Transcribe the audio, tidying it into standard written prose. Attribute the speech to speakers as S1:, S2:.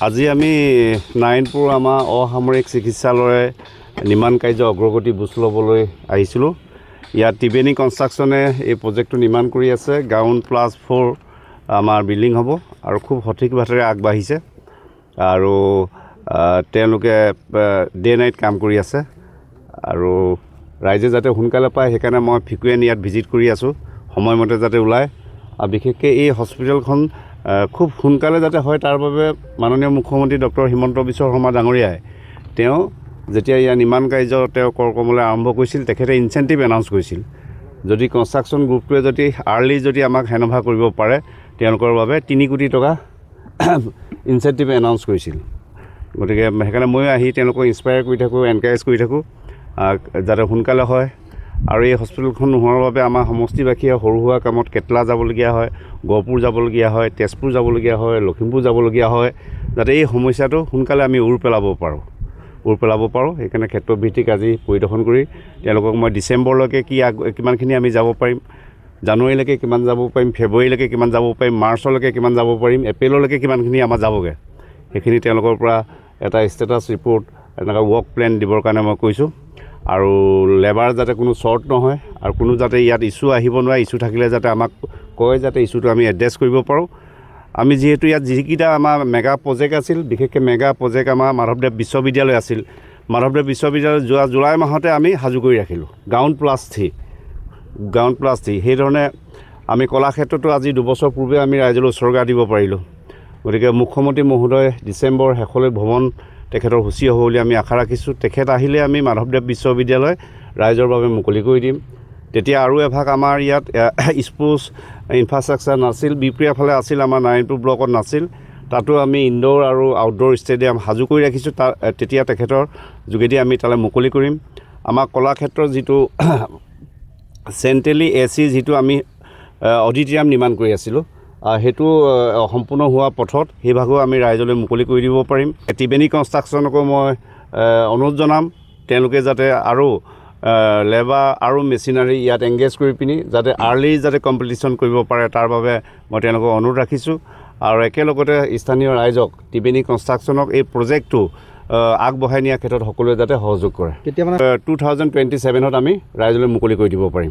S1: আজি আমি নাৰায়ণপুৰ আমাৰ অসামৰিক চিকিৎসালয় নিৰ্মাণ কাৰ্য অগ্ৰগতি বুজ ল'বলৈ আহিছিলোঁ। ইয়াত ত্ৰিবেণী কনষ্ট্ৰাকশ্যনে এই প্ৰজেক্টটো নিৰ্মাণ কৰি আছে। গ্ৰাউণ্ড+4 আমাৰ বিল্ডিং হ'ব আৰু খুব সঠিকভাৱে আগবাঢ়িছে আৰু তেওঁলোকে ডে নাইট কাম কৰি আছে আৰু ৰাইজে যাতে সোনকালে পায় সেইকাৰণে মই ফ্ৰিকুৱেণ্ট ইয়াত ভিজিট কৰি আছোঁ, সময়মতে যাতে ওলায় আৰু বিশেষকৈ এই হস্পিটেলখন খুব সোনকালে যাতে হয় তাৰ বাবে মাননীয় মুখ্যমন্ত্ৰী ডক্টৰ হিমন্ত বিশ্ব শৰ্মা ডাঙৰীয়াই তেওঁ যেতিয়া ইয়াৰ নিৰ্মাণ কাৰ্য তেওঁ কৰকমলৈ আৰম্ভ কৰিছিল তেখেতে ইনচেণ্টিভ এনাউন্স কৰিছিল। যদি কনষ্ট্ৰাকশ্যন গ্ৰুপটোৱে যদি আৰ্লি যদি আমাক হেণ্ডঅভাৰ কৰিব পাৰে তেওঁলোকৰ বাবে 3 কোটি টকা ইনচেণ্টিভ এনাউন্স কৰিছিল। গতিকে সেইকাৰণে ময়ো আহি তেওঁলোকক ইনস্পায়াৰ কৰি থাকোঁ, এনকাৰেজ কৰি থাকোঁ যাতে সোনকালে হয়। আৰু এই হস্পিটেলখন নোহোৱাৰ বাবে আমাৰ সমষ্টিবাসীয়ে সৰু সুৰা কামত কেটলা যাবলগীয়া হয়, গহপুৰ যাবলগীয়া হয়, তেজপুৰ যাবলগীয়া হয়, লখিমপুৰ যাবলগীয়া হয়, যাতে এই সমস্যাটো সোনকালে আমি উৰ পেলাব পাৰোঁ। সেইকাৰণে ক্ষেত্ৰভিত্তিক আজি পৰিদৰ্শন কৰি তেওঁলোকক মই ডিচেম্বৰলৈকে কিমানখিনি আমি যাব পাৰিম, জানুৱাৰীলৈকে কিমান যাব পাৰিম, ফেব্ৰুৱাৰীলৈকে কিমান যাব পাৰিম, মাৰ্চলৈকে কিমান যাব পাৰিম, এপ্ৰিললৈকে কিমানখিনি আমাৰ যাবগৈ সেইখিনি তেওঁলোকৰ পৰা এটা ষ্টেটাছ ৰিপৰ্ট এনেকুৱা ৱৰ্ক প্লেন দিবৰ কাৰণে মই কৈছোঁ। আৰু লেবাৰ যাতে কোনো শ্বৰ্ট নহয় আৰু কোনো যাতে ইয়াত ইছ্যু আহিব নোৱাৰে, ইছ্যু থাকিলে যাতে আমাক কয় যাতে ইছ্যুটো আমি এড্ৰেছ কৰিব পাৰোঁ। আমি যিহেতু ইয়াত যিকেইটা আমাৰ মেগা প্ৰজেক্ট আছিল, বিশেষকৈ মেগা প্ৰজেক্ট আমাৰ মাধৱদেৱ বিশ্ববিদ্যালয় আছিল। মাধৱদেৱ বিশ্ববিদ্যালয় যোৱা জুলাই মাহতে আমি সাজু কৰি ৰাখিলোঁ গ্ৰাউণ্ড+3 সেইধৰণে আমি কলাক্ষেত্ৰতো আজি 2 বছৰ পূৰ্বে আমি ৰাইজলৈ উৎসৰ্গা দিব পাৰিলোঁ। গতিকে মুখ্যমন্ত্ৰী মহোদয় ডিচেম্বৰ শেষলৈ ভ্ৰমণ তেখেতৰ সূচী হ'ব বুলি আমি আশা ৰাখিছোঁ। তেখেত আহিলে আমি মাধৱদেৱ বিশ্ববিদ্যালয় ৰাইজৰ বাবে মুকলি কৰি দিম। তেতিয়া আৰু এভাগ আমাৰ ইয়াত স্পৰ্টছ ইনফ্ৰাষ্ট্ৰাকচাৰ নাছিল, বিপিয়াৰ ফালে আছিল, আমাৰ নাৰায়ণপুৰ ব্লকত নাছিল, তাতো আমি ইনডোৰ আৰু আউটডোৰ ষ্টেডিয়াম সাজু কৰি ৰাখিছোঁ। তেতিয়া তেখেতৰ যোগেদি আমি তালৈ মুকলি কৰিম। আমাৰ কলাক্ষেত্ৰৰ যিটো চেণ্ট্ৰেলি AC যিটো আমি অডিটৰিয়াম নিৰ্মাণ কৰি আছিলোঁ সেইটো সম্পূৰ্ণ হোৱা পথত সেইভাগো আমি ৰাইজলৈ মুকলি কৰি দিব পাৰিম। ত্ৰিবেণী কনষ্ট্ৰাকশ্যনকো মই অনুৰোধ জনাম তেওঁলোকে যাতে আৰু লেবাৰ আৰু মেচিনাৰী ইয়াত এংগেজ কৰি পিনি যাতে আৰ্লি যাতে কম্পিটিশ্যন কৰিব পাৰে তাৰ বাবে মই তেওঁলোকক অনুৰোধ ৰাখিছোঁ। আৰু একেলগতে স্থানীয় ৰাইজক ত্ৰিবেণী কনষ্ট্ৰাকশ্যনক এই প্ৰজেক্টটো আগবঢ়াই নিয়াৰ ক্ষেত্ৰত সকলোৱে যাতে সহযোগ কৰে। 2027ত আমি ৰাইজলৈ মুকলি কৰি দিব পাৰিম।